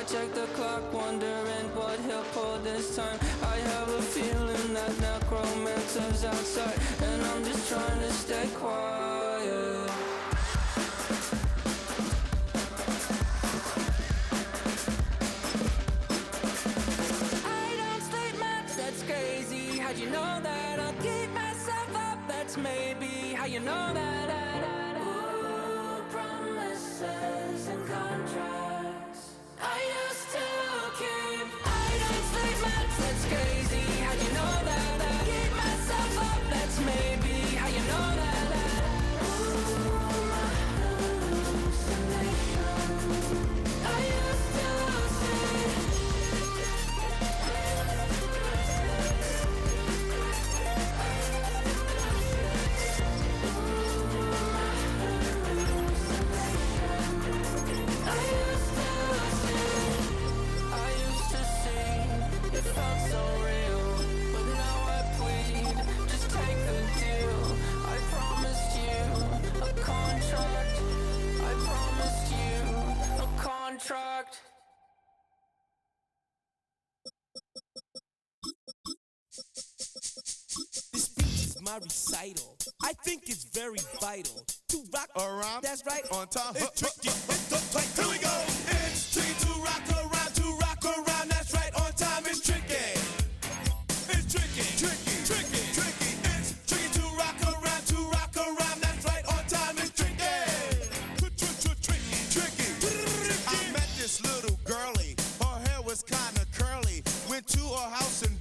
I check the clock, wondering what he'll pull this time. I have a feeling that necromancer's outside, and I'm just trying to stay quiet. I don't sleep much, that's crazy. How'd you know that? I'll keep myself up, that's maybe how you know that. Ooh, promises and contracts I used to keep. I don't sleep much, that's crazy. How'd you know that? I'll keep myself up, that's maybe how you know that. Ooh, my hallucination I used to see. This speech is my recital. I think it's very vital to rock around. That's right, on time. It's tricky. It's the tight. Here we go. It's tricky to rock around. To rock around. That's right, on time. It's tricky. It's tricky. Tricky. Tricky. Tricky. It's tricky to rock around. To rock around. That's right, on time. It's tricky. Tricky. Tricky. I met this little girlie. Her hair was kinda curly. Went to her house and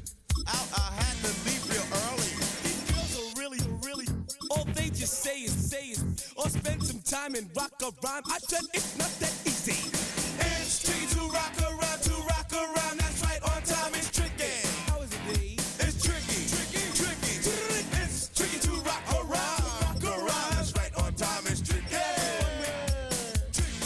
out. I had to leave real early. These girls are really, all they just say is, or spend some time and rock a rhyme. I said it's not that easy. It's tricky to rock around, that's right, on time, it's tricky. How is it, D? It's tricky. It's tricky to rock around, that's right, on time, it's tricky. Tricky.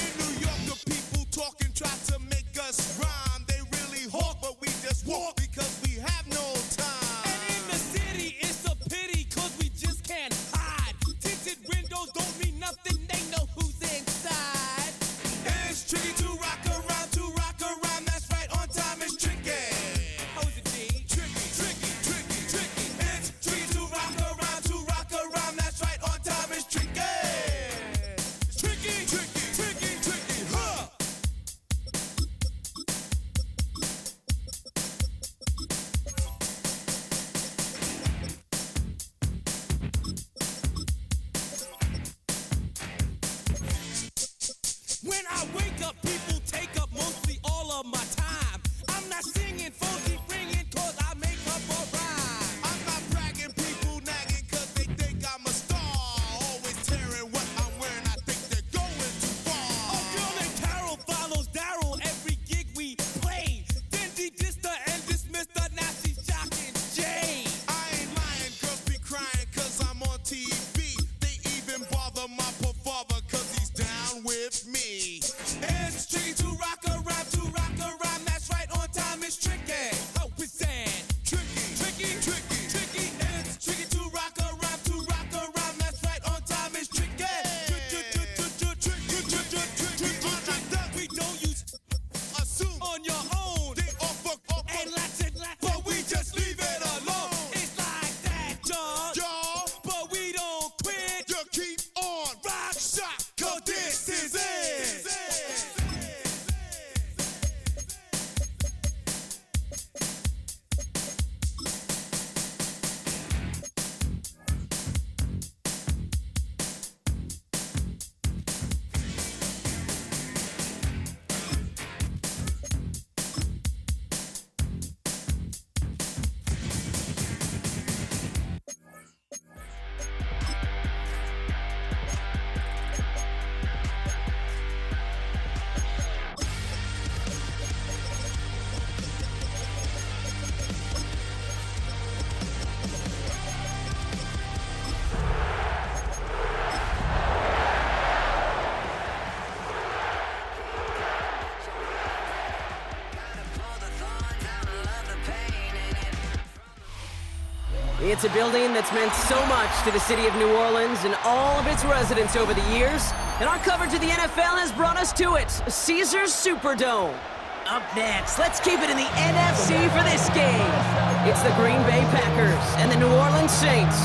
In New York, the people talking try to make us rhyme. They really hawk, but we just walk because we have no time. And in the city, it's a pity, cause we just can't hide. Tinted windows don't mean nothing, they know who's inside. It's a building that's meant so much to the city of New Orleans and all of its residents over the years, and our coverage of the NFL has brought us to it, Caesars Superdome. Up next, let's keep it in the NFC for this game. It's the Green Bay Packers and the New Orleans Saints.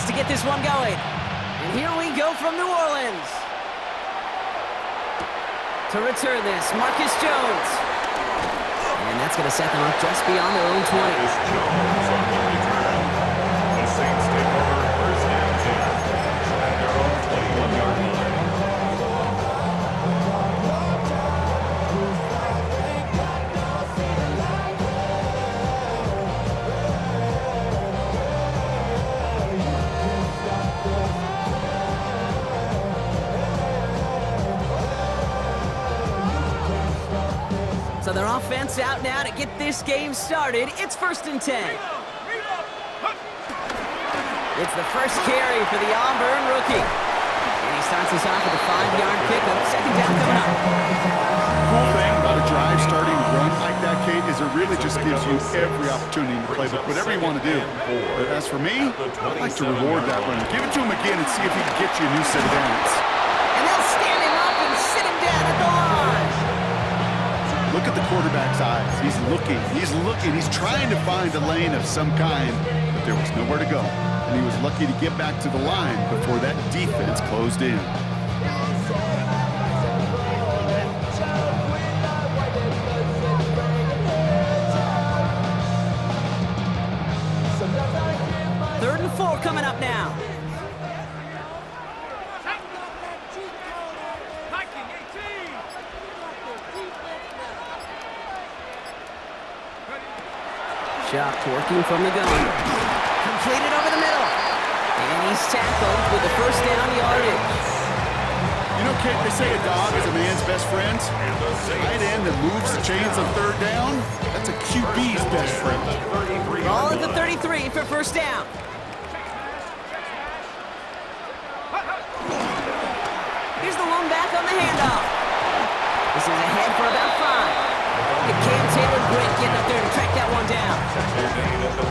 To get this one going. And here we go from New Orleans. To return this, Marcus Jones. And that's going to set them up just beyond their own 20. Marcus Jones on the return. The Saints take over first and 10 at their own 21-yard line. So their offense out now to get this game started. It's 1st and 10. It's the first carry for the Auburn rookie. And he starts us off with a 5-yard pickup. Second down coming up. Cool thing about a drive starting to run like that, Kate, is it really just gives you every opportunity to play whatever you want to do. But as for me, I'd like to reward that run. Give it to him again and see if he can get you a new set of downs. And they'll stand him up and sit him down at the line. Look at the quarterback's eyes. He's looking, he's trying to find a lane of some kind, but there was nowhere to go. And he was lucky to get back to the line before that defense closed in. Third and 4 coming up now. Shock working from the gun. Completed over the middle. And he's tackled with the first down yardage. You know, Kate, they say a dog is a man's best friend. Tight end that moves the chains on third down, that's a QB's best friend. Ball at the 33 for first down. Here's the lone back on the handoff. This is ahead for about 5. And Cam Taylor-Britt getting up there to track that one down.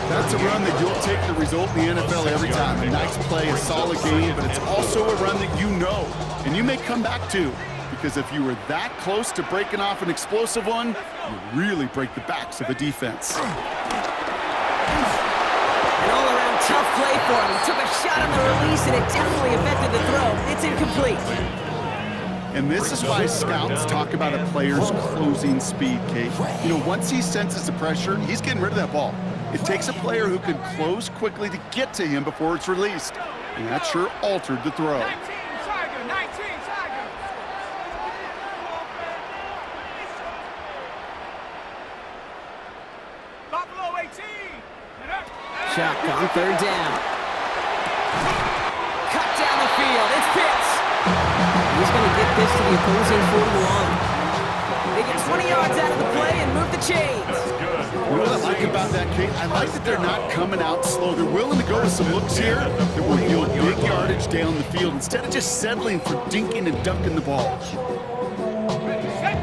That's a run that you'll take the result in the NFL every time. A nice play, a solid game, but it's also a run that you know, and you may come back to. Because if you were that close to breaking off an explosive one, you really break the backs of a defense. An all-around tough play for him. He took a shot on the release, and it definitely affected the throw. It's incomplete. And this is why scouts talk about a player's closing speed, Kate. You know, once he senses the pressure, he's getting rid of that ball. It takes a player who can close quickly to get to him before it's released. And that sure altered the throw. 19 Tiger. Buffalo 18. Shotgun, third down. Cut down the field. It's Pitts. He's going to get this to the opposing 41. They get 20 yards out of the play and move the chains. You know what I like about that, Kate? I like that they're not coming out slow. They're willing to go with some looks here that will yield big yardage down the field instead of just settling for dinking and dunking the ball.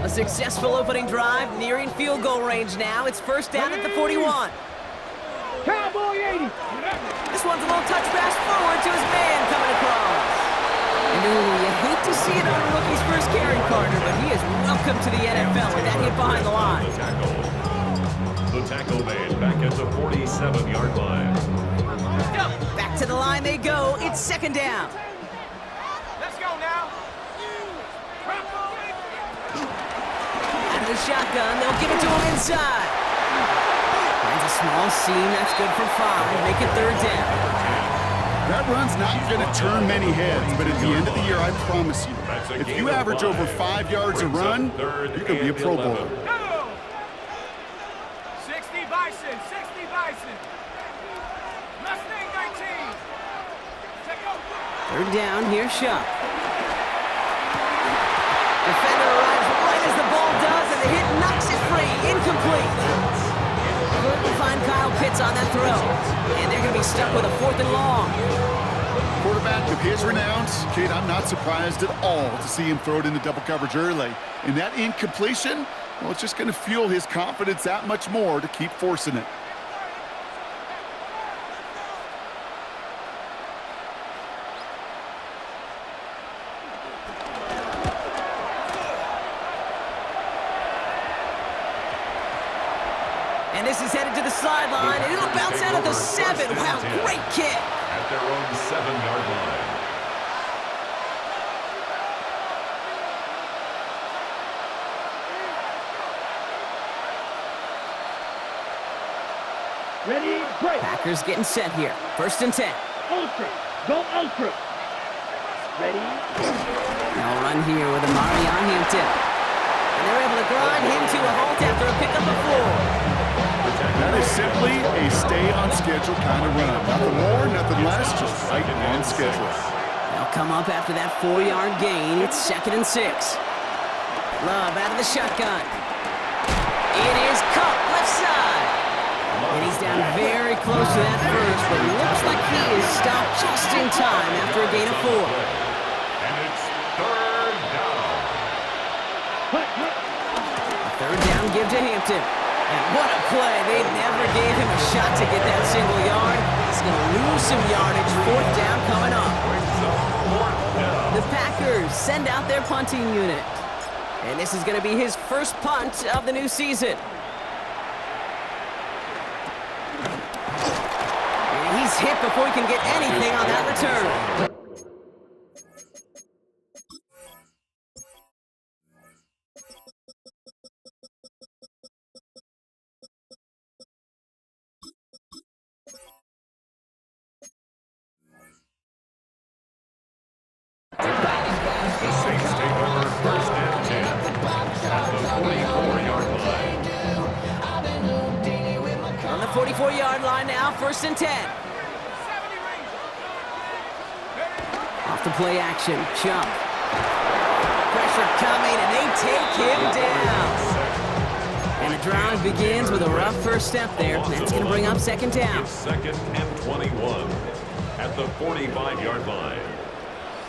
A successful opening drive, nearing field goal range now. It's first down at the 41. Cowboy 80. This one's a little touch pass forward to his man coming across. And you hate to see it on a rookie's first carry, partner, but he is welcome to the NFL with that hit behind the line. The tackle made back at the 47-yard line. Back to the line they go. It's second down. Let's go now. Out of the shotgun, they'll give it to him inside. Finds a small seam. That's good for 5. Make it third down. That run's not going to turn many heads, but at the end of the year, I promise you, if you average over 5 yards a run, you're going to be a Pro Bowler. 6 Listen. Mustang 19. Check out. Third down, here's Shuck. Defender arrives right as the ball does, and the hit knocks it free. Incomplete. Couldn't find Kyle Pitts on that throw. And they're going to be stuck with a 4th and long. Quarterback of his renounce, kid, I'm not surprised at all to see him throw it into double coverage early. And that incompletion, well, it's just going to fuel his confidence that much more to keep forcing it. And this is headed to the sideline, and it'll bounce out at the 7. Wow, great kick. At their own 7-yard line. Ready, break. Packers getting set here. 1st and 10. Ultra. Go ultra. Ready. They'll run here with Amari on Hampton. And they're able to grind him to a halt after a pickup of 4. That is simply a stay-on-schedule kind of run. Nothing more, nothing less, just right on schedule. They'll come up after that 4-yard gain. It's 2nd and 6. Love out of the shotgun. It is Cup, left side. And he's down very close to that first, but looks like he is stopped just in time after a gain of 4. And it's 3rd down. A 3rd down give to Hampton. And what a play. They never gave him a shot to get that single yard. He's going to lose some yardage. 4th down coming up. The Packers send out their punting unit. And this is going to be his first punt of the new season. And he's hit before he can get anything on that return. The Saints take over 1st and 10 at the 44-yard line. On the 44-yard line now, 1st and 10. 70 range. Off the play action, jump. Pressure coming, and they take him down. And the drive begins with a rough first step there. That's going to bring up 2nd down. It's 2nd and 21 at the 45-yard line.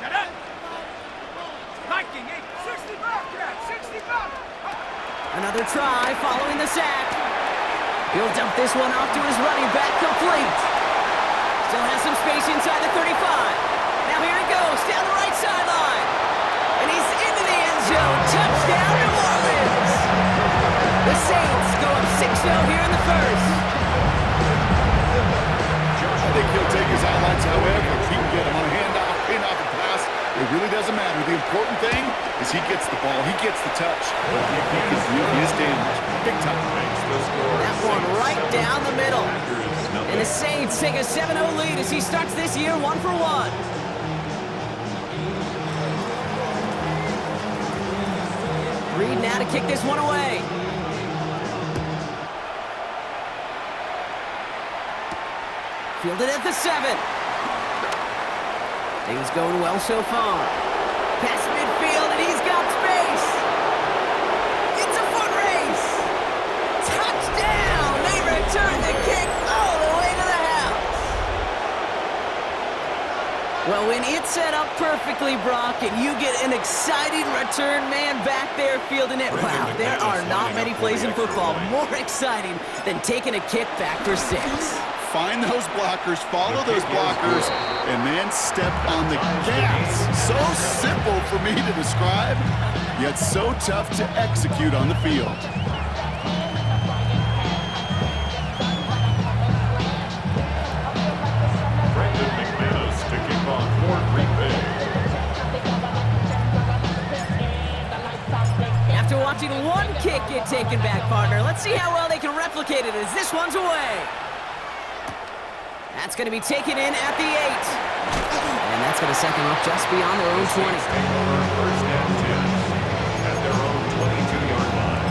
Shut up. Viking 60 Bobcat, 60 Bobcat. Another try following the sack. He'll dump this one off to his running back, complete. Still has some space inside the 35. Now here he goes, down the right sideline. And he's into the end zone. Touchdown, New Orleans. The Saints go up 6-0 here in the first. I think he'll take his highlights however he can get him on a handoff, pin-off, and pass. It really doesn't matter. The important thing is he gets the ball, he gets the touch. He can do his damage. Big time. That one right down the middle. And the Saints take a 7-0 lead as he starts this year 1 for 1. Reed now to kick this one away. Fielded at the 7. Things going well so far. Past midfield, and he's got space. It's a foot race. Touchdown! They return the kick all the way to the house. Well, when it's set up perfectly, Brock, and you get an exciting return man back there fielding it, wow, there are not many plays in football more exciting than taking a kick back for 6. Find those blockers, follow those blockers, and then step on the gas. So simple for me to describe, yet so tough to execute on the field. Brandon McManus to kick off for Green Bay. After watching one kick get taken back, partner, let's see how well they can replicate it as this one's away. That's going to be taken in at the 8. And that's going to set them up just beyond their own 20. Take over 1st and 10 at their own 22-yard line.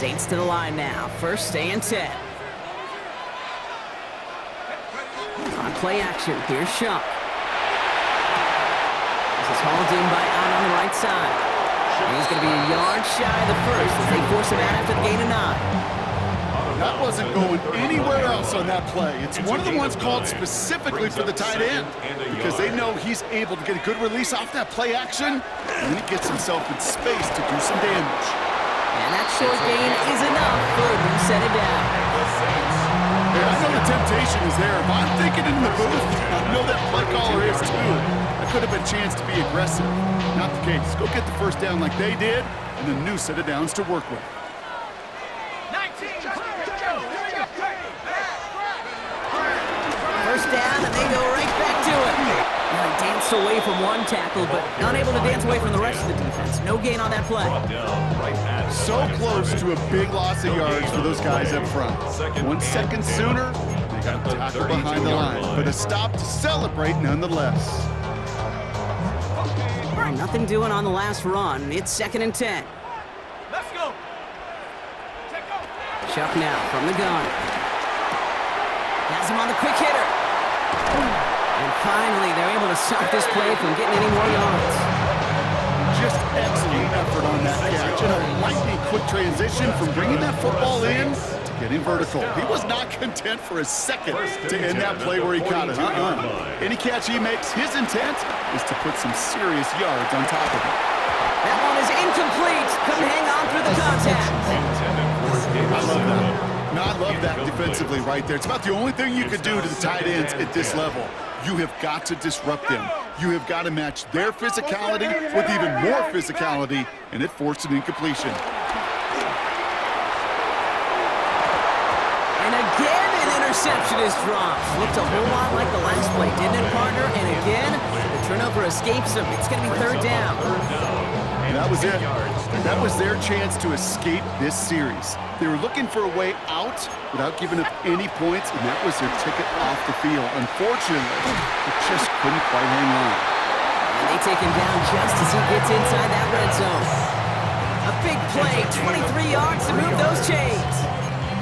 Saints to the line now. First and 10. On play action, here's Shuck. This is hauled in by out on the right side. And he's going to be a yard shy of the first as they force him out after the gain of 9. That wasn't going anywhere else on that play. It's one of the ones called specifically for the tight end because they know he's able to get a good release off that play action, and then he gets himself in space to do some damage. And that short gain is enough for a new set it down. Yeah, I know the temptation is there. If I'm thinking in the booth, I know that play caller is too. That could have been a chance to be aggressive. Not the case. Go get the first down like they did, and a new set of downs to work with. First down, and they go right back to it. Now he danced away from one tackle, but unable to dance away from the rest of the defense. No gain on that play. So close to a big loss of yards for those guys up front. 1 second sooner, they got a tackle behind the line, but a stop to celebrate nonetheless. Well, nothing doing on the last run. It's 2nd and 10. Let's go. Chuck now from the gun. Has him on the quick hitter. And finally, they're able to stop this play from getting any more yards. Just excellent effort on that catch and a lightning quick transition from bringing that football in to getting vertical. He was not content for a second to end that play where he caught it. Any catch he makes, his intent is to put some serious yards on top of it. That one is incomplete. Couldn't hang on through the contact. I love that. No, I love that defensively right there. It's about the only thing you could do to the tight ends at this level. You have got to disrupt them. You have got to match their physicality with even more physicality, and it forced an incompletion. And again, an interception is dropped. Looked a whole lot like the last play, didn't it, partner? And again, the turnover escapes him. It's going to be 3rd down. And that was it. That was their chance to escape this series. They were looking for a way out without giving up any points, and that was their ticket off the field. Unfortunately, it just couldn't quite hang on. And they take him down just as he gets inside that red zone. A big play, 23 yards to move those chains.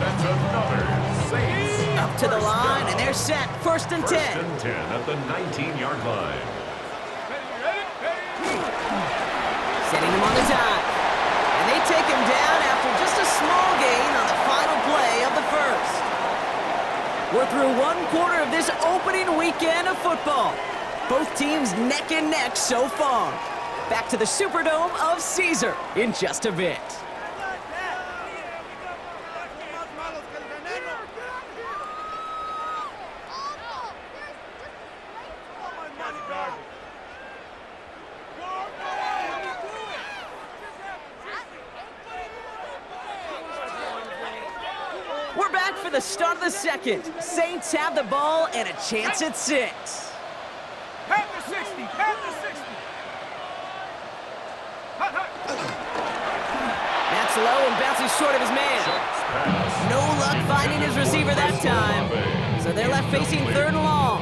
That's another Saints. Up to the line, and they're set. 1st and 10. 1st and 10 at the 19-yard line. Setting him on the dive. And they take him down after just a small gain on the final play of the first. We're through 1 quarter of this opening weekend of football. Both teams neck and neck so far. Back to the Superdome of Caesar in just a bit. We're back for the start of the second. Saints have the ball and a chance at 6. Pat the 60, pat the 60. That's low and bounces short of his man. No luck finding his receiver that time. So they're left facing 3rd and long.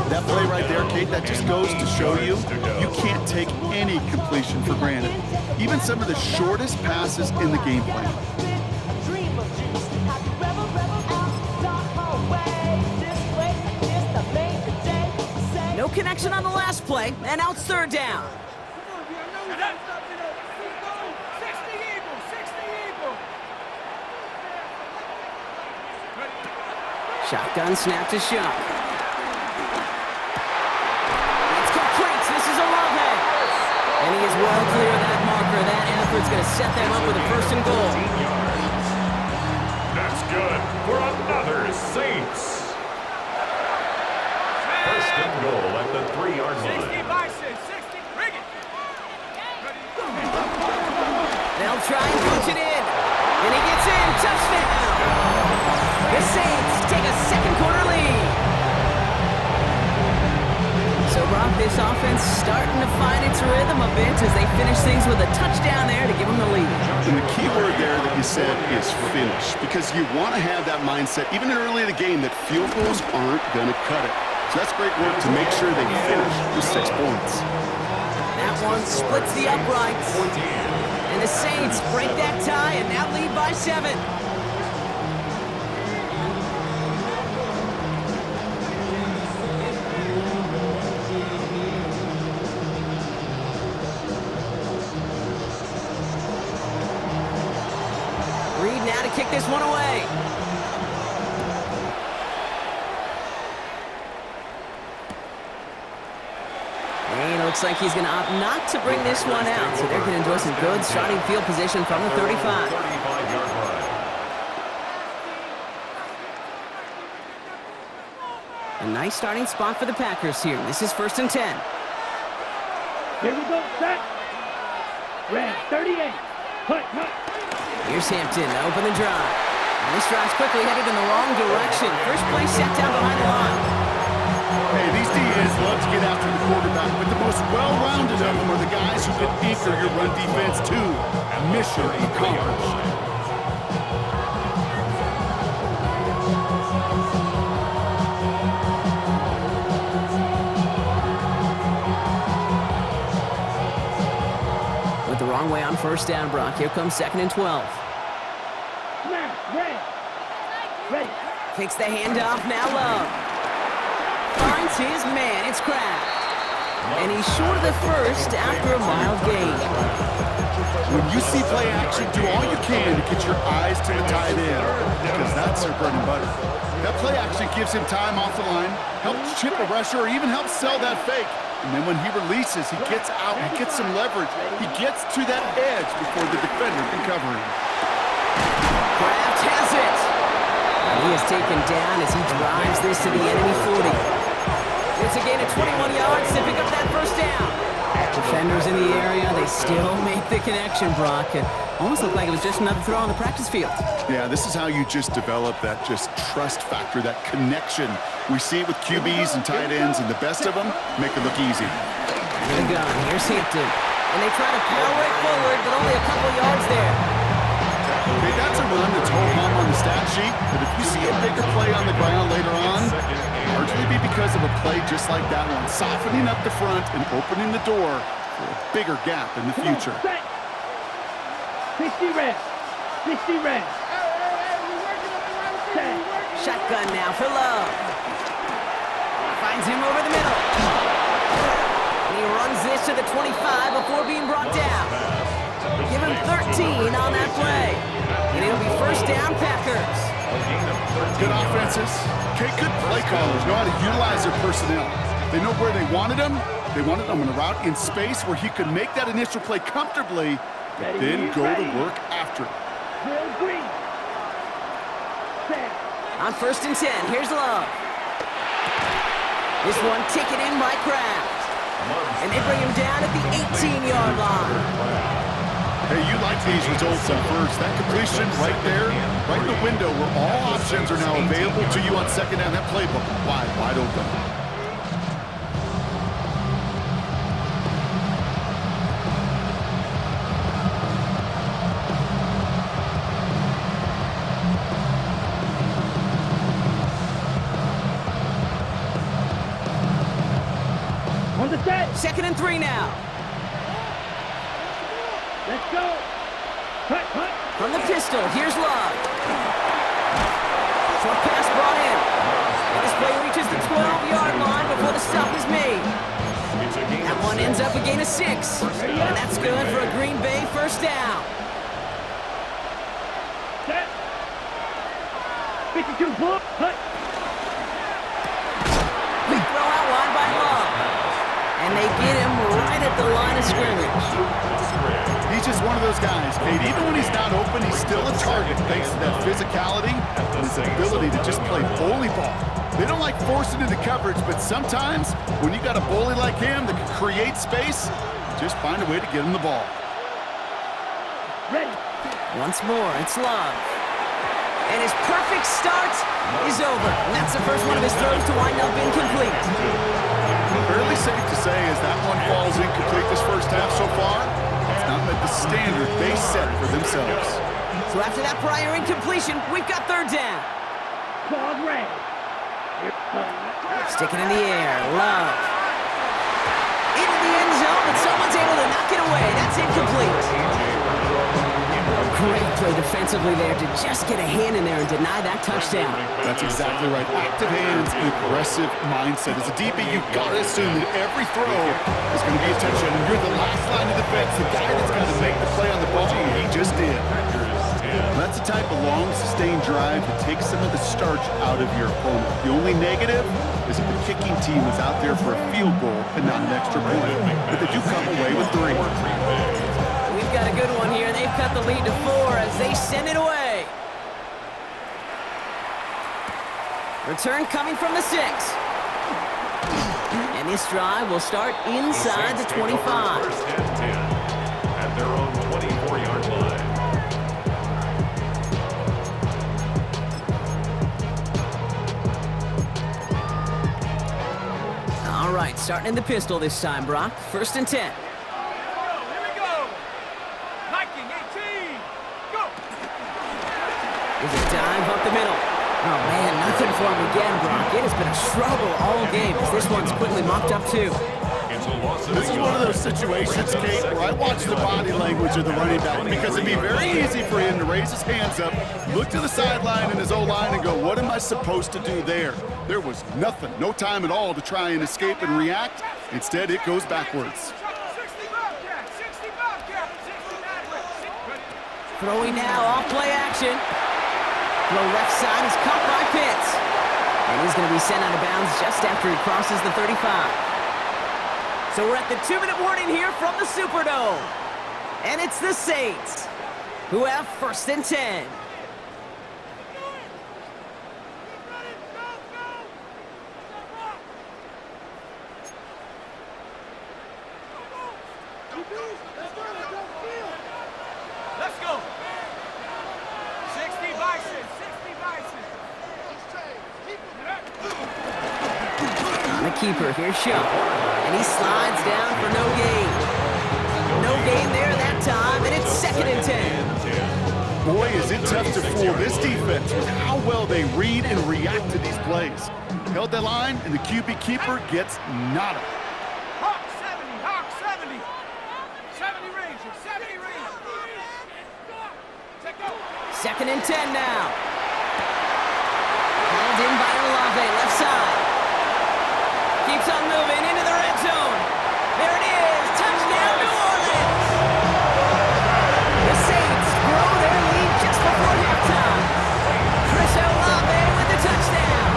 That play right there, Kate, that just goes to show you can't take any completion for granted. Even some of the shortest passes in the game plan. No connection on the last play, and now it's 3rd down. 60 Eagles, 60 Eagles. Shotgun snap to Shuck. It's complete. This is a love head. And he is well clear of that marker. That effort's going to set them up with a 1st and goal. That's good for another Saints. 1st and goal at the 3-yard line. 60 Bison, 60, bring it. They'll try and punch it in. And he gets in. Touchdown. The Saints take a 2nd quarter lead. So, Brock, this offense starting to find its rhythm a bit as they finish things with a touchdown there to give them the lead. And the key word there that you said is finish, because you want to have that mindset, even early in the game, that field goals aren't going to cut it. So that's great work to make sure they finish with 6 points. That one splits the uprights. And And the Saints break that tie and now lead by 7. Reed now to kick this one away. And it looks like he's going to opt not to bring this one out. So they're going to enjoy some good starting field position from the 35. 35-yard line. A nice starting spot for the Packers here. This is 1st and 10. Here we go, set. Red, 38. Hut. Here's Hampton to open the drive. And this drive's quickly headed in the wrong direction. First play set down behind the line. Hey, these DNs love to get after the quarterback, but the most well-rounded of them are the guys who can anchor your run defense too. Mission accomplished. Went the wrong way on 1st down, Brock. Here comes 2nd and 12. Ready. Takes the handoff, now Love. Finds his man, it's Kraft. And he's short of the first after a mild gain. When you see play action, do all you can to get your eyes to the tight end, because that's their bread and butter. That play action gives him time off the line, helps chip a rusher, or even helps sell that fake. And then when he releases, he gets out, he gets some leverage. He gets to that edge before the defender can cover him. Kraft has it. And he is taken down as he drives this to the enemy 40. It's a gain of 21 yards to pick up that 1st down. Defenders in the area, they still make the connection, Brock. It almost looked like it was just another throw on the practice field. Yeah, this is how you just develop that just trust factor, that connection. We see it with QBs and tight ends, and the best of them make it look easy. And the gun, here's Hampton. And they try to power it forward, but only a couple yards there. Okay, that's a run that's ho-hum on the stat sheet, but if you see a bigger play on the ground later on, largely be because of a play just like that one, softening up the front and opening the door for a bigger gap in the future. 60 red. 60 red. Shotgun now for Love. Finds him over the middle. And he runs this to the 25 before being brought down. Give him 13 on that play. And it'll be 1st down, Packers. Good offenses. Okay, good play callers know how to utilize their personnel. They know where they wanted them. They wanted them in a route in space where he could make that initial play comfortably, but then go to work after it. On 1st and 10, here's Love. This one taken in by Kraft. And they bring him down at the 18-yard line. Hey, you like these results at first. That completion right there, right in the window where all options are now available to you on 2nd down. That playbook wide open. On the set. 2nd and 3 now. Let's go. Cut. From the pistol, here's Love. Short pass brought in. And this play reaches the 12-yard line before the stop is made. That one ends up a gain of 6. And that's good for a Green Bay 1st down. Set. 52 pull. Cut. Big throw out wide by Love. And they get him right at the line of scrimmage. He's just one of those guys, Kate. Even when he's not open, he's still a target thanks to that physicality and his ability to just play bully ball. They don't like forcing into coverage, but sometimes when you got a bully like him that can create space, just find a way to get him the ball. Ready. Once more, it's Love. And his perfect start is over. And that's the first one of his throws to wind up incomplete. Fairly safe to say as that one falls incomplete this 1st half so far, it's not met the standard they set for themselves. So after that prior incompletion, we've got 3rd down. Claude red. Sticking in the air, Love. Into the end zone, but someone's able to knock it away. That's incomplete. Great play defensively there to just get a hand in there and deny that touchdown. That's exactly right. Active hands, aggressive mindset. As a DB, you've got to assume that every throw is going to be a touchdown. And you're the last line of defense, the guy that's going to make the play on the ball, and he just did. That's the type of long, sustained drive that takes some of the starch out of your opponent. The only negative is if the kicking team is out there for a field goal and not an extra point. But they do come away with 3. We've got a good one here. They've cut the lead to 4 as they send it away. Return coming from the 6. And this drive will start inside the 25. First and 10 at their own 24-yard line. All right, starting in the pistol this time, Brock. First and 10. There's a dive up the middle. Oh, man, nothing for him again, Brock. It has been a struggle all game as this one's quickly mopped up, too. This is one of those situations, Kate, where I watch the body language of the running back because it'd be very easy for him to raise his hands up, look to the sideline in his O-line and go, what am I supposed to do there? There was nothing, no time at all to try and escape and react. Instead, it goes backwards. Throwing now, off play action. Throw left side is caught by Pitts. And he's going to be sent out of bounds just after he crosses the 35. So we're at the 2-minute warning here from the Superdome. And it's the Saints who have first and 10. Let's go. 60 Bison, 60 Bison. On a keeper, here's Shaw. And he slides down for no gain. No gain there that time, and it's second and 10. Boy, is it tough to fool this defense with how well they read and react to these plays. Held that line, and the QB keeper gets nada. Hawk 70, Hawk 70. 70 Ranger, 70 Ranger. Take go. Second and 10 now. Held in by Olave, left side. Keeps on moving into the red zone. There it is. Touchdown, New Orleans. The Saints grow their lead just before halftime. Chris Olave with the touchdown.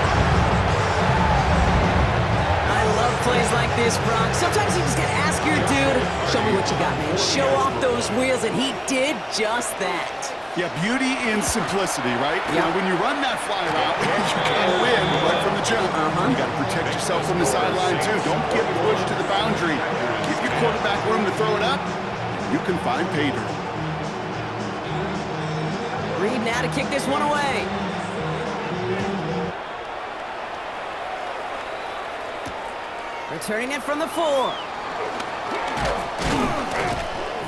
I love plays like this, Brock. Sometimes you just got to ask your dude, show me what you got, man. Show off those wheels, and he did just that. Yeah, beauty in simplicity, right? Yeah. Now, when you run that fly route, you can win right from the jump. You got to protect yourself from the sideline, too. Don't get pushed to the boundary. Give your quarterback room to throw it up, and you can find pay dirt. Reed now to kick this one away. Returning it from the 4.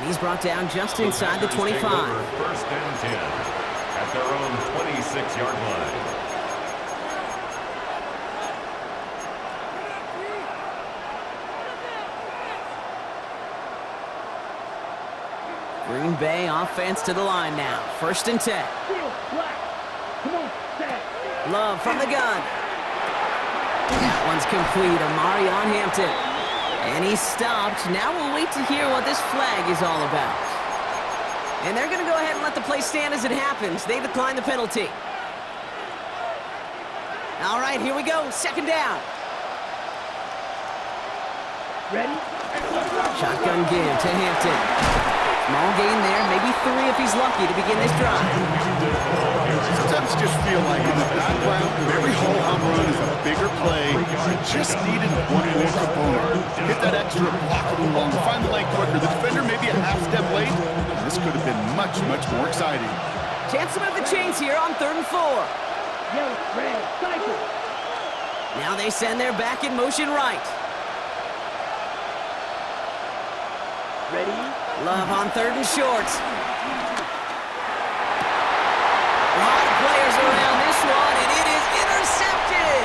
He's brought down just inside the 25. First and 10 at their own 26-yard line. Green Bay offense to the line now. First and 10. Come on, set. Love from the gun. That one's complete. Amari on Hampton. And he's stopped. Now we'll wait to hear what this flag is all about. And they're going to go ahead and let the play stand as it happens. They decline the penalty. All right, here we go. Second down. Ready? Shotgun give to Hampton. Small gain there, maybe 3 if he's lucky to begin this drive. Sometimes you just feel like in the background of every whole home run is a bigger play. You just needed one more component. Hit that extra block a little longer, find the lane quicker. The defender maybe a half step late. And this could have been much, much more exciting. Chance to move the chains here on 3rd and 4. Yellow, red, cycle. Now they send their back in motion right. Ready? Love on 3rd and short. A lot of players around this one, and it is intercepted.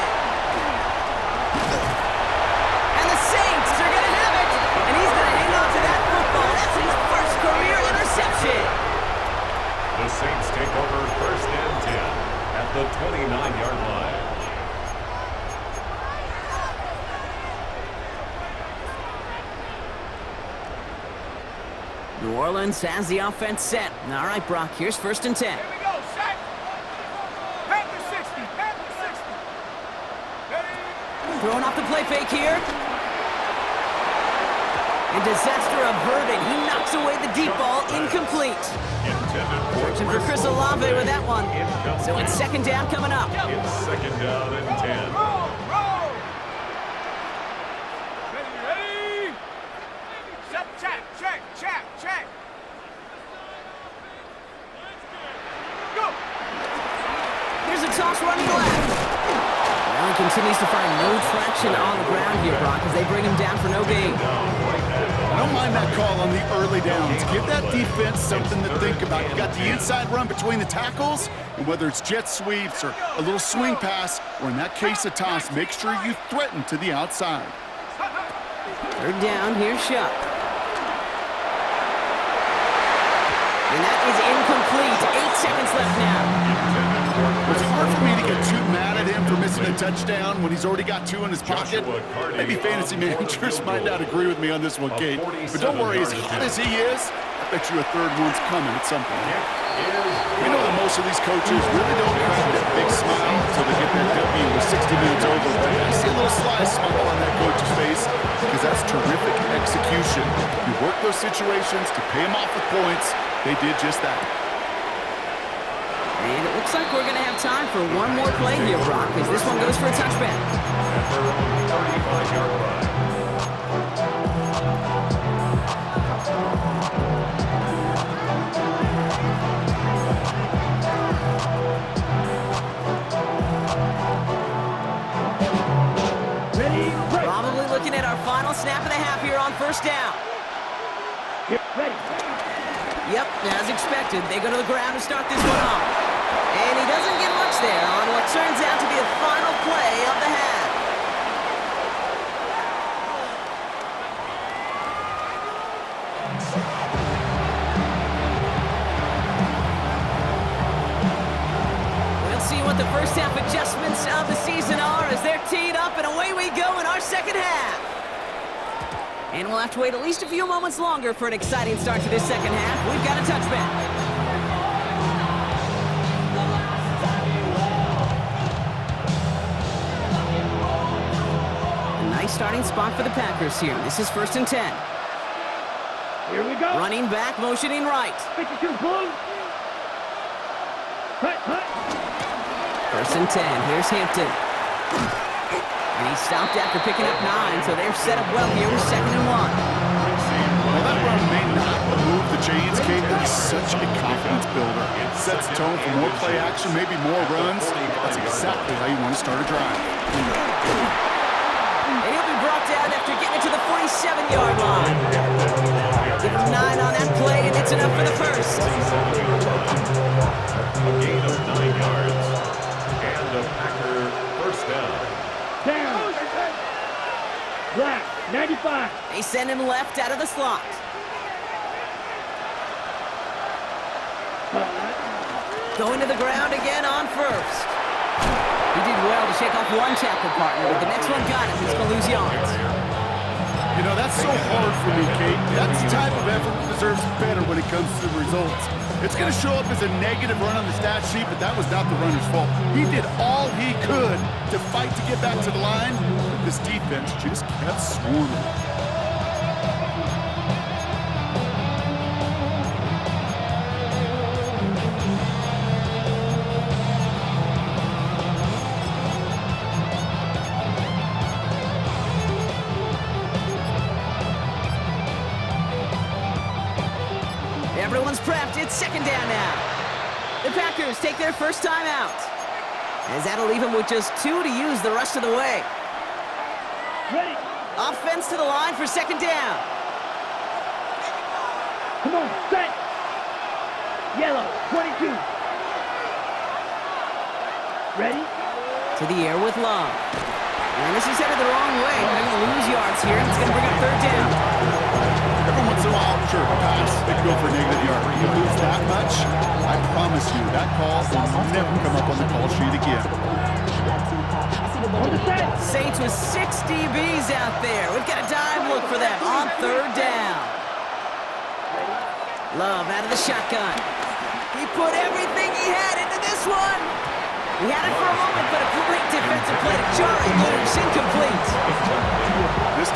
And the Saints are going to have it, and he's going to hang on to that football. That's his first career interception. New Orleans has the offense set. All right, Brock, here's 1st and 10. Here we go, set. Panther 60, Panther 60. Ready? Throwing off the play fake here. And disaster averted. He knocks away the deep ball, incomplete. Fortune for Chris Olave with that one. So it's 2nd down coming up. It's 2nd down and 10. Roll, roll. Ready? Set, check. Go. Here's a toss running left. Allen continues to find no traction on the ground here, Brock, as they bring him down for no gain. I don't mind that call on the early downs. Give that defense something to think about. You got the inside run between the tackles, and whether it's jet sweeps or a little swing pass, or in that case a toss, make sure you threaten to the outside. 3rd down, here's Shuck. And that is incomplete. 8 seconds left now. It's hard for me to get too mad at him for missing a touchdown when he's already got 2 in his pocket. Maybe fantasy managers might not agree with me on this one, Kate. But don't worry, as hot as he is, I bet you a 3rd one's coming at some point. We know that most of these coaches really don't crack that big smile until they get that W with 60 minutes over. But I see a little sly smile on that coach's face because that's terrific execution. You work those situations to pay them off with points. They did just that. And it looks like we're going to have time for one more play here, Brock, as this one goes for a touchback. At their own 35-yard line. Probably looking at our final snap of the half here on 1st down. Yep, as expected, they go to the ground to start this one off. And he doesn't get much there on what turns out to be a final play of the half. We'll see what the first half adjustments of the season are as they're teed up, and away we go in our 2nd half. And we'll have to wait at least a few moments longer for an exciting start to this 2nd half. We've got a touchback. A nice starting spot for the Packers here. This is 1st and 10. Here we go. Running back, motioning right. 52, pull. Hut. 1st and 10. Here's Hampton. And he stopped after picking up 9, so they're set up well here with 2nd and 1. Well, that run may not move the chains, Kate, but he's such a confidence builder. It sets the tone for more play action, maybe more runs. That's exactly how you want to start a drive. And he'll be brought down after getting it to the 47-yard line. Give him 9 on that play, and it's enough for the first. A gain of 9 yards. And a Packer 1st down. Down. Black, 95. They send him left out of the slot. Going to the ground again on 1st. He did well to shake off one tackle partner, but the next one got him. He's going to lose yards. You know, that's so hard for me, Kate. That's the type of effort that deserves better when it comes to the results. It's going to show up as a negative run on the stat sheet, but that was not the runner's fault. He did all he could to fight to get back to the line, but this defense just kept swarming. Everyone's prepped. It's 2nd down now. The Packers take their first time out, as that'll leave them with just 2 to use the rest of the way. Ready. Offense to the line for 2nd down. Come on, set. Yellow, 22. Ready? To the air with Love. And this is headed the wrong way. They're going to lose yards here. It's going to bring up 3rd down. Every once in a while, sure, a pass, they can go for a negative yard. You lose that much, I promise you, that call will never come up on the call sheet again. Saints with 6 DBs out there. We've got a dime look for them on 3rd down. Ready? Love out of the shotgun. He put everything he had into this one. He had it for a moment, but a great defensive play to jar it loose, incomplete. This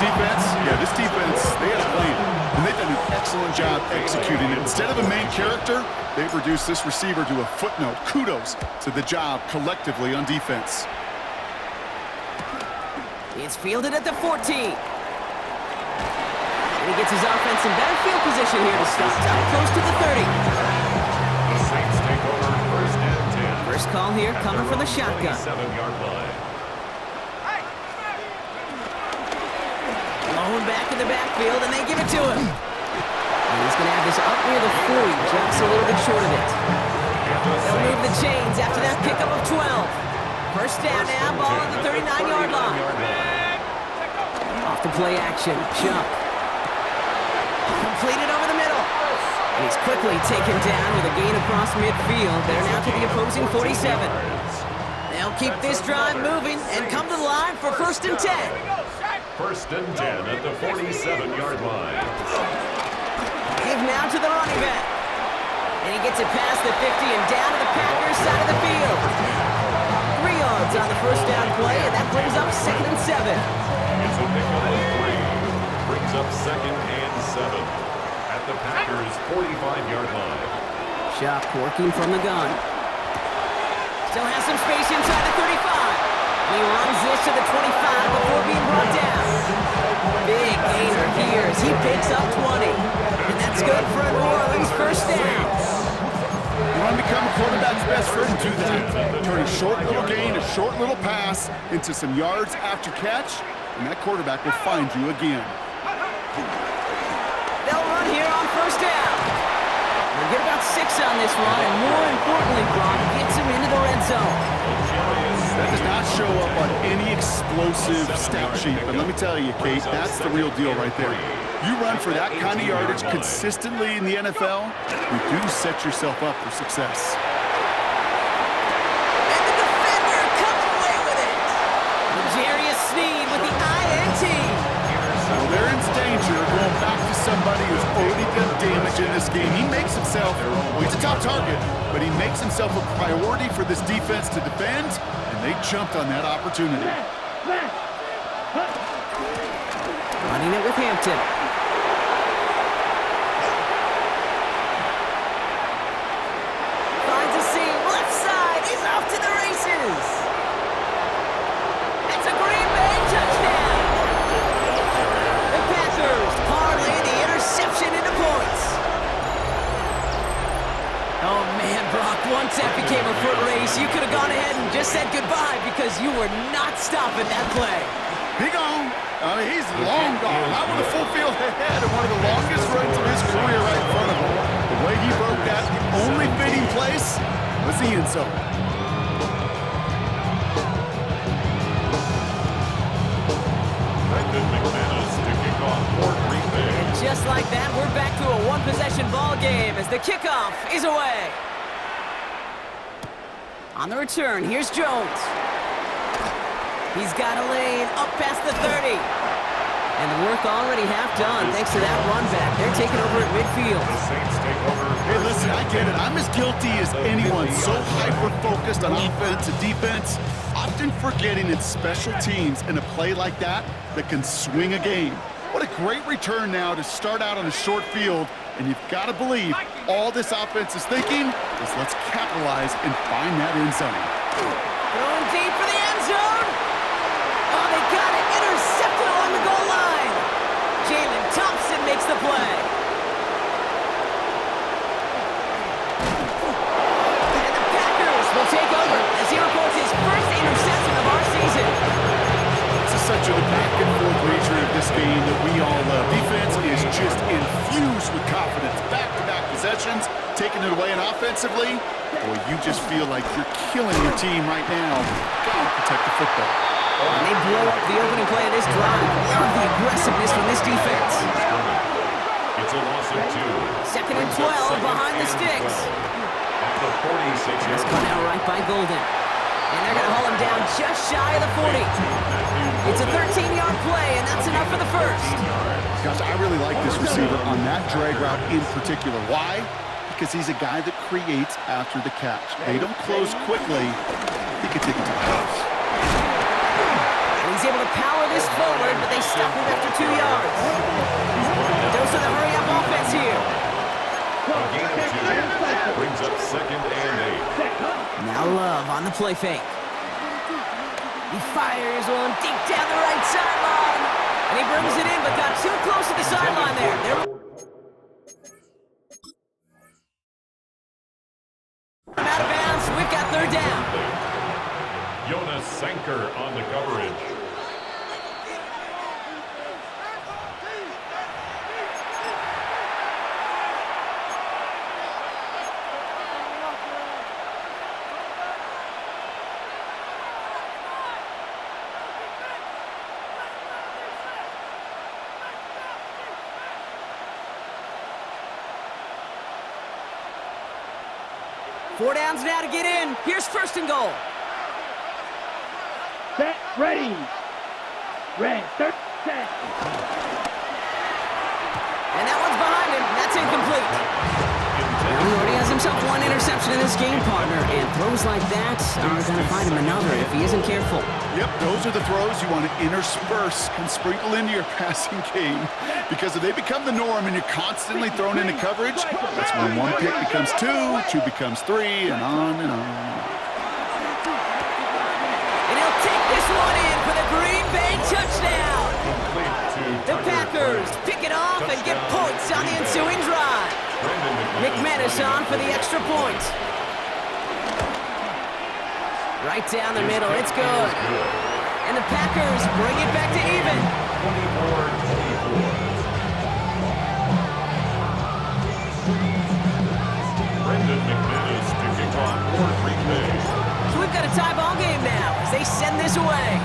defense, they had a plan, and they've done an excellent job executing it. Instead of a main character, they've reduced this receiver to a footnote. Kudos to the job collectively on defense. It's fielded at the 14. And he gets his offense in better field position here to stop down close to the 30. The Saints take over first and 10. First call here coming from the shotgun. 7-yard line. Blowing back in the backfield, and they give it to him. And he's going to have this up near the 40, just a little bit short of it. They'll move the chains after that pickup of 12. First down now, ball at the 39-yard line. Off the play action, Chuck. Completed over the middle. And he's quickly taken down with a gain across midfield. They're now to the opposing 47. They'll keep this drive moving and come to the line for first and 10. First and 10 at the 47-yard line. Give now to the running back. And he gets it past the 50 and down to the Packers side of the field. 3 yards on the first down play, and that brings up 2nd and 7. It's a pickup of 3. Brings up 2nd and 7 at the Packers' 45-yard line. Shock working from the gun. Still has some space inside the 35. And he runs this to the 25 before being brought down. Big gainer here as he picks up 20. And that's good for a New Orleans first down. You want to become a quarterback's best friend, do that. Turn a short little gain, a short little pass into some yards after catch, and that quarterback will find you again. They'll run here on first down. They'll get about 6 on this run, and more importantly, Brock gets him into the red zone. That does not show up on any explosive stat sheet, but let me tell you, Kate, that's the real deal right there. You run for that kind of yardage consistently in the NFL, you do set yourself up for success. And the defender comes away with it. L'Jarius Sneed with the INT. Well, they're in danger of going back to somebody who's already done damage in this game. He makes himself, well, he's a top target, but he makes himself a priority for this defense to defend, and they jumped on that opportunity. Running it with Hampton. Finds a seam, left side, he's off to the races. It's a Green Bay touchdown. The Packers parlay the interception into points. Oh man, Brock, once that became a foot race, you could have gone ahead and just said goodbye because you were not stopping that play. Big on. I mean, he's long gone. Not with a full field ahead and one of the longest runs of his career right in front of him. The way he broke that, the only fitting place was the end zone. Brendan McManus to kick off for Green Bay. And just like that, we're back to a one-possession ball game as the kickoff is away. On the return, here's Jones. He's got a lane up past the 30. And the work already half done thanks to that run back. They're taking over at midfield. The Saints take over. Hey, listen, I get it. I'm as guilty as anyone. So hyper-focused on offense and defense, often forgetting it's special teams in a play like that that can swing a game. What a great return now to start out on a short field, and you've got to believe all this offense is thinking is let's capitalize and find that end zone. Throwing deep for the end zone. Oh, they got it. Intercepted along the goal line. Jalen Thompson makes the play. And the Packers will take over as he reports his first interception of our season. This is such a back-and-forth nature of this game that we all love. Defense is just infused with confidence. Back-to-back possessions, taking it away, and offensively, boy, you just feel like you're killing your team right now. Gotta protect the football. And they blow up the opening play of this drive. Love the aggressiveness from this defense. It's a loss of 2. Second and 12 behind the sticks. At the 46-yard It's cut out right by Golden. And they're going to haul him down just shy of the 40. It's a 13-yard play, and that's enough for the first. Gosh, I really like this receiver on that drag route in particular. Why? Because he's a guy that creates after the catch. They don't close quickly. He can take it to the house. And he's able to power this forward, but they stop him after 2 yards. Those are the hurry-up offense here. A gain of 2 brings up 2nd and 8. Now Love on the play fake. He fires one deep down the right sideline. And he brings it in, but got too close to the sideline there. I'm out of bounds. We've got 3rd down. Jonas Sanker on the coverage. Four downs now to get in. Here's 1st and goal. Set, ready. Red, 3rd, set. And that one's behind him. That's incomplete. Well, he already has himself 1 interception in this game, partner, and throws like that are going to find him another if he isn't careful. Yep, those are the throws you want to intersperse and sprinkle into your passing game, because if they become the norm and you're constantly thrown into coverage, that's when 1 pick becomes 2, 2 becomes 3, and on and on. And he'll take this one in for the Green Bay touchdown. The Packers pick it off and get points on the ensuing drive. McManus on for the extra point. Right down the middle, it's good. And the Packers bring it back to even. 24-24. Brendan McManus to kick off for Green Bay. So we've got a tie ball game now as they send this away.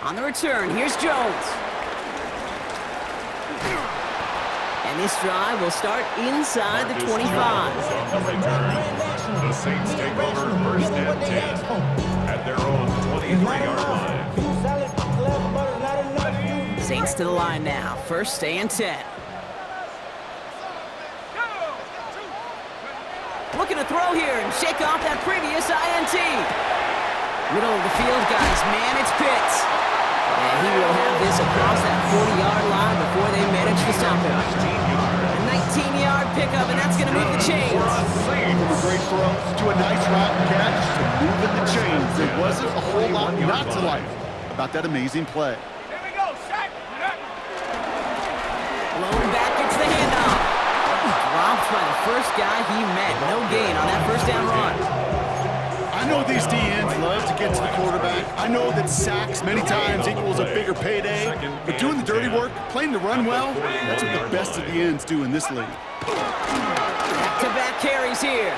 On the return, here's Jones. And this drive will start inside the 25. On the return, the Saints take over 1st and 10 at their own 23-yard line. Saints to the line now, 1st and 10. Looking to throw here and shake off that previous INT. Middle of the field, guys, man, it's Pitts. And he will have this across that 40-yard line before they manage to stop him. A 19-yard pickup, and that's going to move the chains. From a great throw to a nice route catch to moving the chains. There wasn't a whole lot not to like about that amazing play. Here we go, sack. Blown back, gets the handoff. Dropped by the first guy he met. No gain on that 1st down run. I know these DNs love to get to the quarterback. I know that sacks many times equals a bigger payday, but doing the dirty work, playing the run well, that's what the best of the ends do in this league. Back-to-back carries here.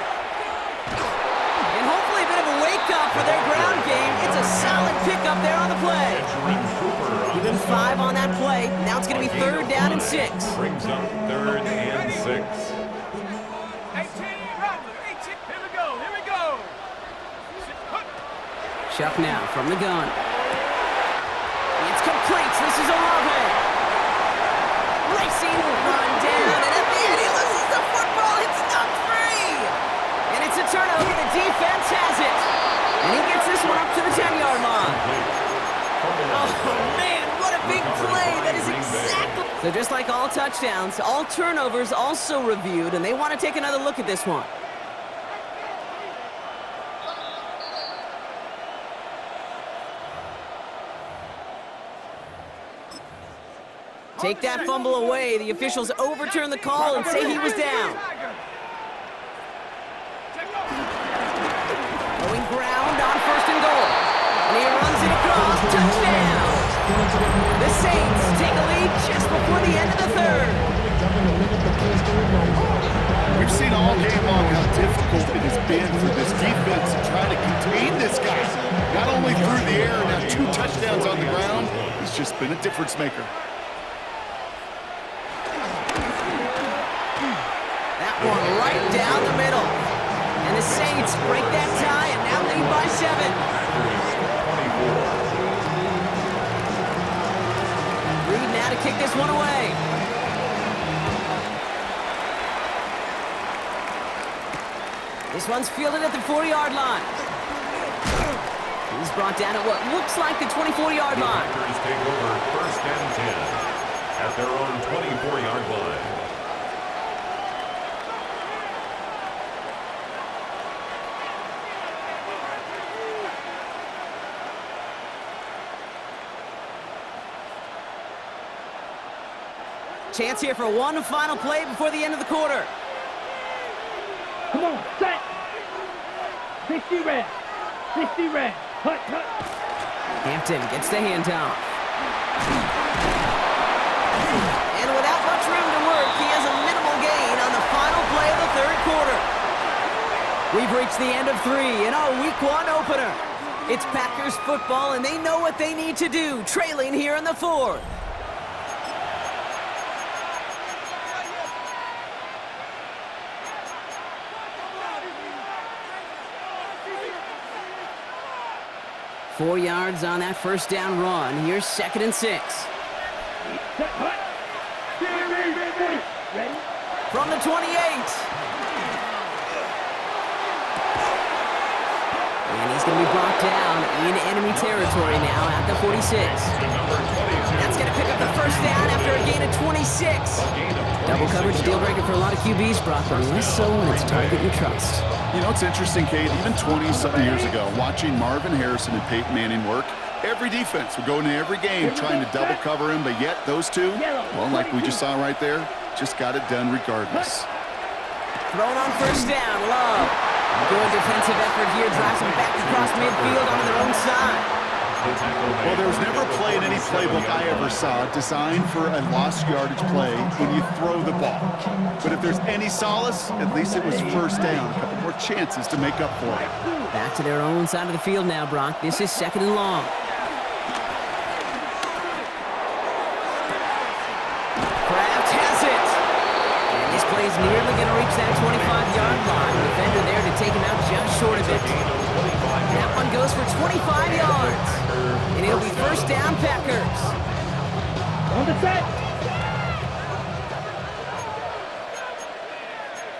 And hopefully a bit of a wake-up for their ground game. It's a solid pickup there on the play. Even 5 on that play. Now it's going to be 3rd down and 6. Brings up 3rd and 6. 18, Rattler, 18. Here we go, here we go. Chuck now from the gun. It's complete. This is Olave. Racing, run down, and at the end he loses the football. It's knocked free. And it's a turnover. The defense has it. And he gets this one up to the 10-yard line. Oh, man, what a big play. That is exactly... So just like all touchdowns, all turnovers also reviewed, and they want to take another look at this one. Take that fumble away. The officials overturn the call and say he was down. Going ground on 1st and goal. And he runs it across. Touchdown! The Saints take a lead just before the end of the 3rd. We've seen all game long how difficult it has been for this defense to try to contain this guy. Not only through the air, now 2 touchdowns on the ground. He's just been a difference maker. One right down the middle. And the Saints break that tie and now lead by 7. This one's fielded at the 40-yard line. He's brought down at what looks like the 24-yard line. The Packers take over 1st and 10 at their own 24-yard line. Chance here for one final play before the end of the quarter. Come on, set. 60 red. 60 red. Cut. Hampton gets the handoff. And without much room to work, he has a minimal gain on the final play of the third quarter. We've reached the end of 3 in our Week 1 opener. It's Packers football, and they know what they need to do, trailing here in the 4th. Four yards on that first down run. Here's 2nd and 6. From the 28. And he's going to be brought down in enemy territory now at the 46. That's going to pick up the first down after a gain of 26. Double coverage deal breaker for a lot of QBs, Brock, but less so when it's a target you trust. You know, it's interesting, Kate, even 20-something years ago, watching Marvin Harrison and Peyton Manning work, every defense would go into every game trying to double cover him, but yet those two, well, like we just saw right there, just got it done regardless. Thrown on first down, Love. Good defensive effort here, drives them back across midfield onto their own side. Well, there was never a play in any playbook I ever saw designed for a lost yardage play when you throw the ball. But if there's any solace, at least it was first down. A couple more chances to make up for it. Back to their own side of the field now, Brock. This is 2nd and long. Kraft has it. And this play is nearly going to reach that 25-yard line. Defender there to take him out just short of it. That one goes for 25 yards. And it'll be first down, Packers. On the set.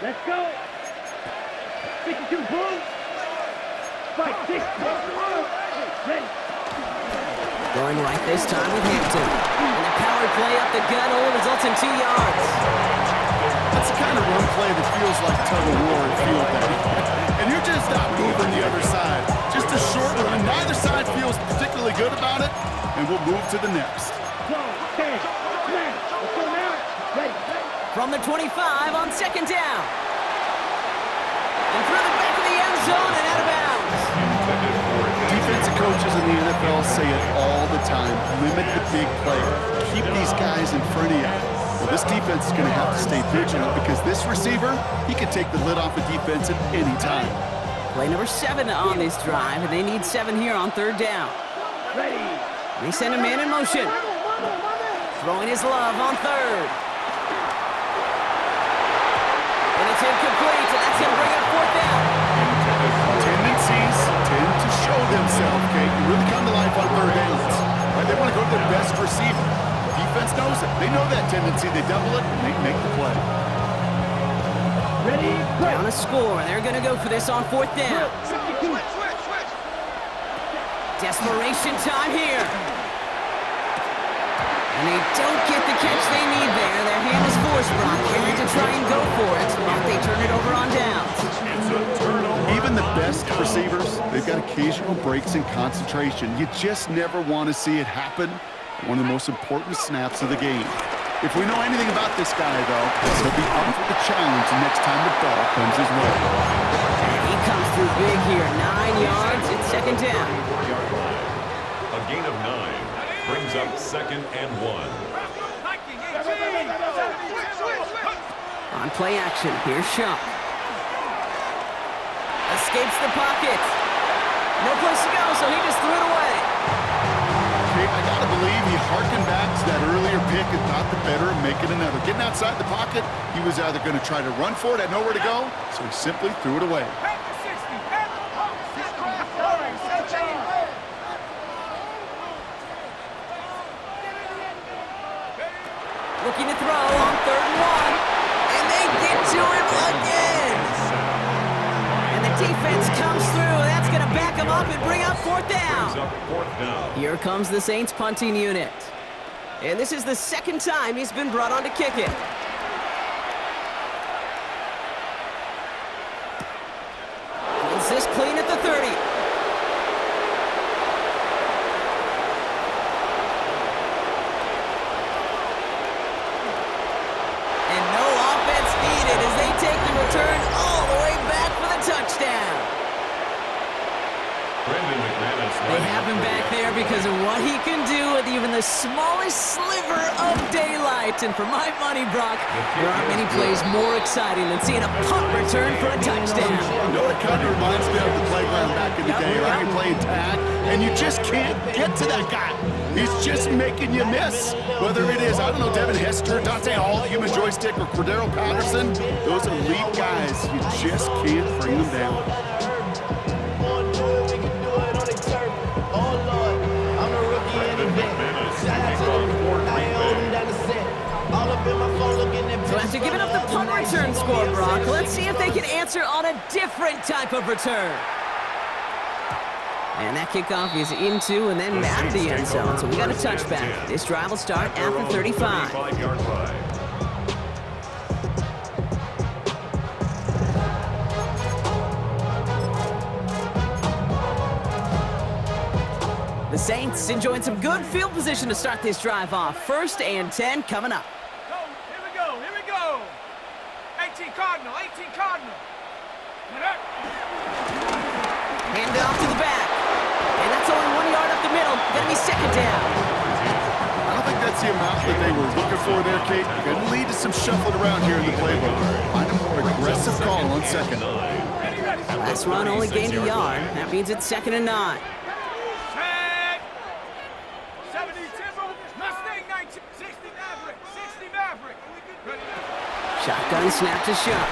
Let's go. 52 boom. 5, 6. Ready. Going right this time with Hampton. And the power play up the gut only results in 2 yards. That's the kind of run play that feels like tug-of-war in field day. And you're just not moving the other side. Just a short run. Neither side feels particularly good about it, and we'll move to the next. From the 25 on 2nd down. And through the back of the end zone and out of bounds. Defensive coaches in the NFL say it all the time. Limit the big play. Keep these guys in front of you. Well, this defense is going to have to stay vigilant because this receiver, he can take the lid off a defense at any time. Play number 7 on this drive, and they need 7 here on 3rd down. Ready. They send a man in motion. Throwing his Love on 3rd. And it's incomplete, and that's going to bring up 4th down. Tendencies tend to show themselves, okay? You really come to life on 3rd downs. Right? They want to go to their best receiver. Defense knows it. They know that tendency. They double it, and they make the play. Ready. Down a score. They're going to go for this on 4th down. Desperation time here. And they don't get the catch they need there. Their hand is forced, Brock. Carried to try and go for it, but they turn it over on downs. Even the best receivers, they've got occasional breaks in concentration. You just never want to see it happen. One of the most important snaps of the game. If we know anything about this guy, though, he'll be up for the challenge next time the ball comes his way. And he comes through big here. 9 yards. It's 2nd down. A gain of 9 brings up 2nd and 1. On play action, here's Shump. Escapes the pocket. No place to go, so he just threw it away. Okay, I gotta believe he harkened back to that earlier pick and thought the better of making another. Getting outside the pocket, he was either going to try to run for it, had nowhere to go, so he simply threw it away. Looking to throw on 3rd and 1. And they get to him again. And defense comes through. That's going to back him up and bring up fourth down. Here comes the Saints punting unit. And this is the second time he's been brought on to kick it. Is this clean at the 30? And no offense needed as they take the return all the way back for the touchdown. They have him back there because of what he can do with even the smallest sliver of daylight. And for my money, Brock, there aren't many plays more exciting than seeing a punt return for a touchdown. You know, it kind of reminds me of the playground back in the day, right? You're playing tag, and you just can't get to that guy. He's just making you miss. Whether it is, I don't know, Devin Hester, Dante Hall, Human Joystick, or Cordero Patterson, those elite guys, you just can't bring them down. So after giving up the punt return score, Brock, let's see if they can answer on a different type of return. And that kickoff is into and then out of the end zone. So we got a touchback. This drive will start at the 35. The Saints enjoying some good field position to start this drive off. 1st and 10 coming up. Here we go. 18 Cardinal. Hand off to the back. And that's only 1 yard up the middle. Gonna be second down. I don't think that's the amount that they were looking for there, Kate. You're going to lead to some shuffling around here in the playbook. Find a more aggressive call on second. Last run only gained a yard. That means it's 2nd and 9. 70 Timber, Mustang 19, 60 Maverick. Shotgun snap to Shuck.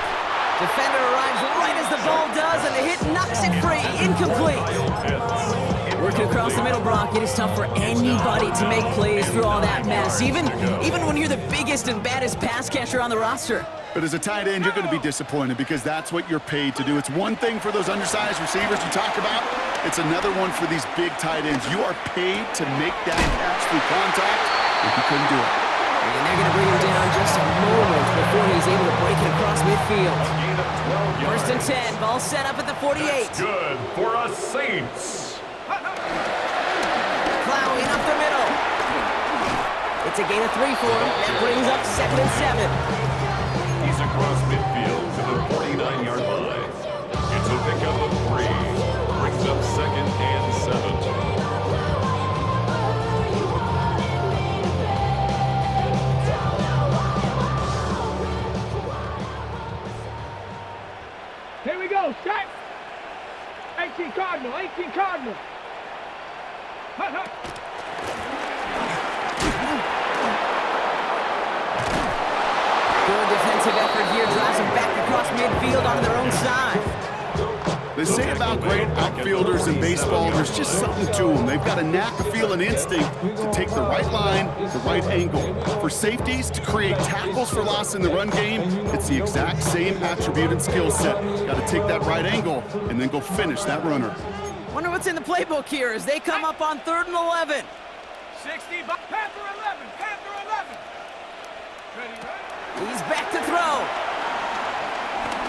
Defender arrives right as the ball does, and the hit knocks it free. Incomplete. Working across the middle, Brock, it is tough for anybody to make plays through all that mess, even when you're the biggest and baddest pass catcher on the roster. But as a tight end, you're going to be disappointed because that's what you're paid to do. It's one thing for those undersized receivers you talk about. It's another one for these big tight ends. You are paid to make that catch through contact, and you couldn't do it. And they're going to bring him down just a moment before he's able to break it across midfield. 1st and 10, ball set up at the 48. That's good for us Saints. Plowing up the middle. It's a gain of 3 for him. That brings up 2nd and 7. He's across midfield to the 49-yard line. It's a pickup of 3. Brings up 2nd and 7. Here we go, set. 18 Cardinal. Good defensive effort here drives them back across midfield onto their own side. They say about great outfielders in baseball, there's just something to them. They've got a knack, a feel, an instinct to take the right line, the right angle. For safeties, to create tackles for loss in the run game, it's the exact same attribute and skill set. Got to take that right angle and then go finish that runner. Wonder what's in the playbook here as they come up on 3rd and 11. 60, Panther 11. Ready? He's back to throw.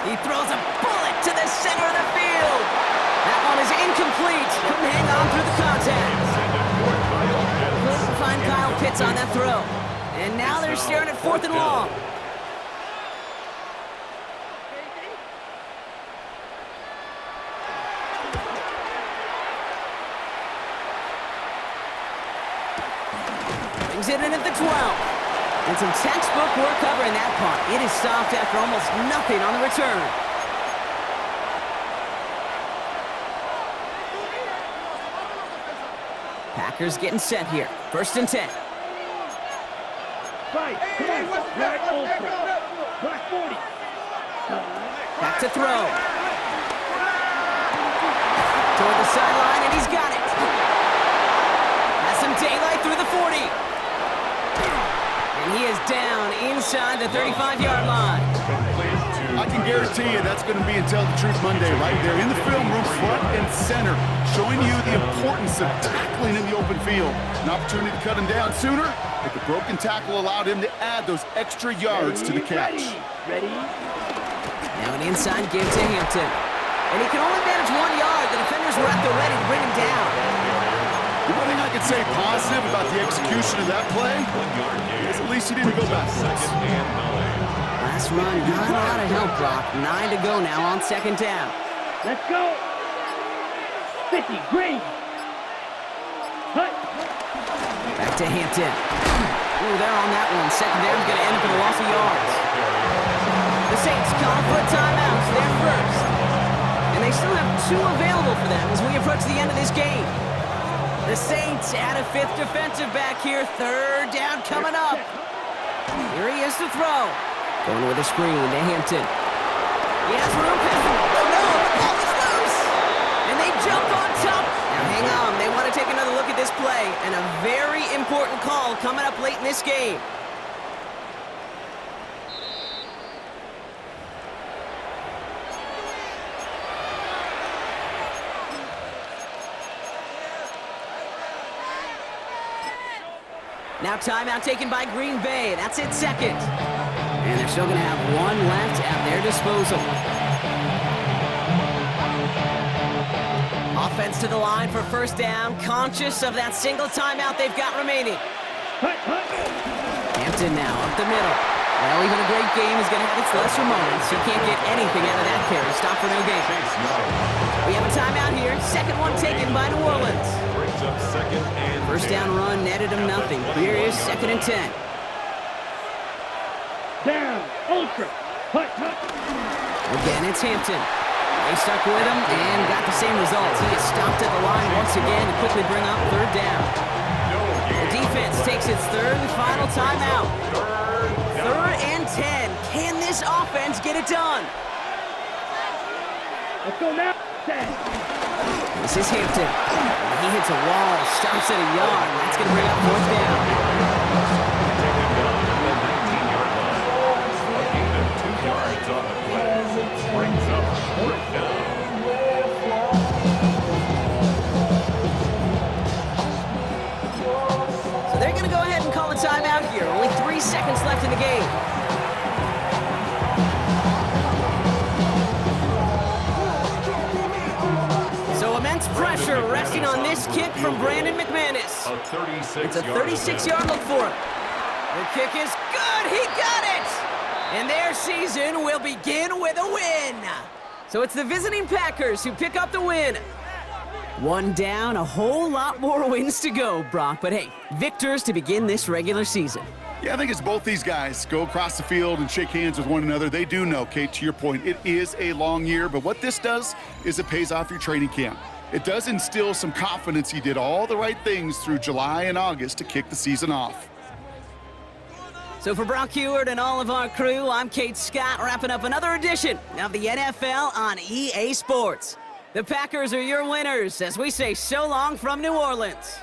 He throws a bullet to the center of the field. That one is incomplete. Couldn't hang on through the contact. Couldn't find Kyle Pitts on that throw. And now they're staring at 4th and long. Brings it in at the 12. And some textbook work covering that punt. It is stopped after almost nothing on the return. Packers getting set here. 1st and 10. Back to throw. Toward the sideline, and he's got it. Has some daylight through the 40. And he is down inside the 35-yard line. I can guarantee you that's going to be until the Truth Monday right there in the film room, front and center, showing you the importance of tackling in the open field. An opportunity to cut him down sooner, but the broken tackle allowed him to add those extra yards to the catch. Ready? Now an inside give to Hampton. And he can only manage 1 yard. The defenders were at the ready to bring him down. The one thing I could say positive about the execution of that play is at least he didn't go backwards. Last run, not a lot of help, Brock. 9 to go now on second down. Let's go. 50, green. Hut. Back to Hampton. Ooh, they're on that one. Second down's going to end up in a loss of yards. The Saints calling for a timeout. It's their first. And they still have 2 available for them as we approach the end of this game. The Saints add a 5th defensive back here. Third down coming up. Here he is to throw. Going with a screen to Hampton. He has room. Oh no, the ball is loose. And they jump on top. Now hang on, they want to take another look at this play. And a very important call coming up late in this game. Now timeout taken by Green Bay. That's it, second. And they're still going to have 1 left at their disposal. Offense to the line for first down, conscious of that single timeout they've got remaining. Hampton now up the middle. Well, even a great game is going to have its lesser moments. You can't get anything out of that carry. Stop for no gain. We have a timeout here. Second one taken by New Orleans. First down run netted him nothing. Here is 2nd and 10. Down. Ultra. Hut. Again, it's Hampton. They stuck with him and got the same results. He is stopped at the line once again to quickly bring up third down. The defense takes its 3rd and final timeout. 3rd and 10. Can this offense get it done? Let's go now. 10. This is Hampton. He hits a wall, stops at a yard. That's going to bring up 4th down. So they're going to go ahead and call a timeout here. Only 3 seconds left in the game. So immense pressure resting on this kick from Brandon McManus. It's a 36-yard look for him. The kick is good. He got it. And their season will begin with a win. So it's the visiting Packers who pick up the win. 1 down, a whole lot more wins to go, Brock. But hey, victors to begin this regular season. Yeah, I think it's both these guys go across the field and shake hands with one another. They do know, Kate, to your point, it is a long year, but what this does is it pays off your training camp. It does instill some confidence. He did all the right things through July and August to kick the season off. So for Brock Heward and all of our crew, I'm Kate Scott, wrapping up another edition of the NFL on EA Sports. The Packers are your winners as we say so long from New Orleans.